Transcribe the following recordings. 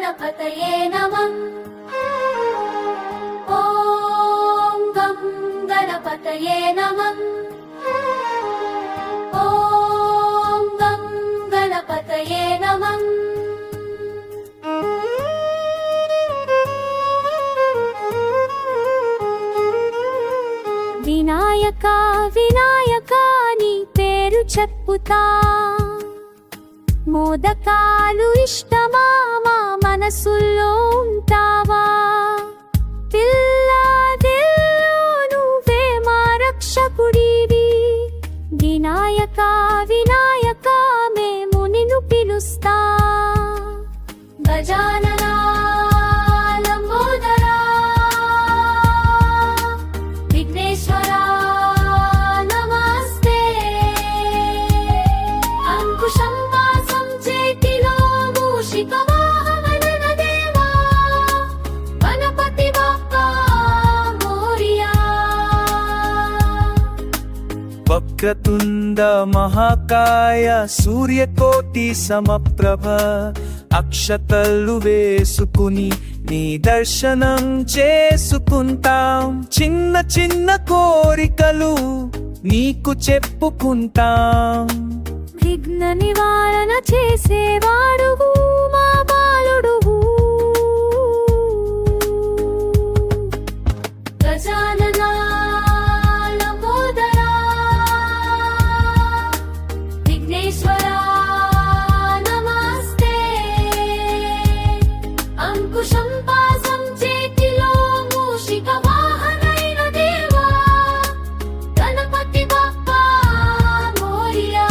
గణపతయే నమః ఓం గం గణపతయే నమః ఓం గం గణపతయే నమః వినాయక వినాయక నీ పేరు చెప్పుతా మోదకాలు ఇష్టమా మా మనసుల్లో ఉంటావా పిల్లాదిల్లో నువ్వే మా రక్షకుడివి వినాయక వినాయక మేము నిన్ను పిలుస్తా గజాననా లంబోదరా విఘ్నేశ్వరా నమస్తే అంకుశం వాసం చేతిలో మూషిక వాహన దేవా గణపతి బాప్పా మోరియా వక్రతుండ మహాకాయ సూర్యకోటి సమప్రభ అక్షతలు వేసుకుని నీ దర్శనం చేసుకుంటాం చిన్న చిన్న కోరికలు నీకు చెప్పుకుంటాం విఘ్న నివారణ చేసేవాడువు మా బాలుడువు గజాననా లంబోదరా విఘ్నేశ్వరా నమస్తే అంకుశం పాసం చేతిలో మూషిక వాహనైన దేవా గణపతి బాప్పా మోరియా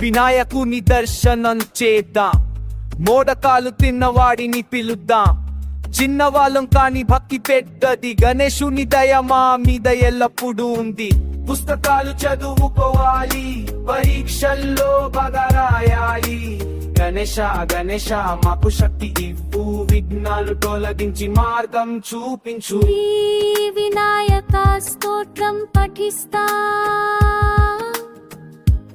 వినాయకుని దర్శనం చేద్దాం మోదకాలు తిన్నవాడిని పిలుద్దాం చిన్నవాళ్ళం కాని భక్తి పెద్దది గణేశుని దయ మా మీద ఎల్లప్పుడూ ఉంది పుస్తకాలు చదువుకోవాలి పరీక్షల్లో బాగా రాయాలి గణేశ గణేశ మాకు శక్తి ఇవ్వు విఘ్నాలు తొలగించి మార్గం చూపించు ఈ వినాయక స్తోత్రం పఠిస్తా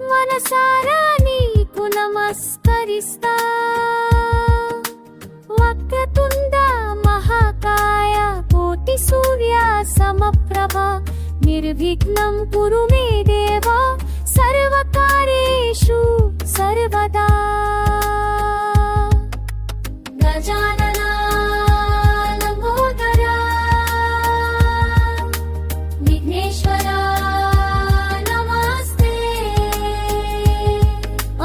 మనసారా నీకు నమస్కరిస్తా వక్రతుండ మహాకాయ కోటి సూర్య సమప్రభ నిర్విఘ్నం కురు మే దేవా సర్వకార్యేషు సర్వదా గజాననా లంబోదరా విఘ్నేశ్వరా నమస్తే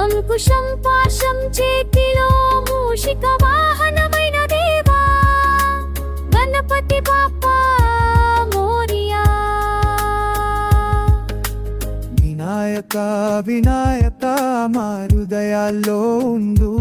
అంకుశం పాశం చేతిలో మూషిక వాహనమైన దేవా గణపతి బాప్పా మోరియా వినాయక వినాయక మా హృదయాల్లో ఉండు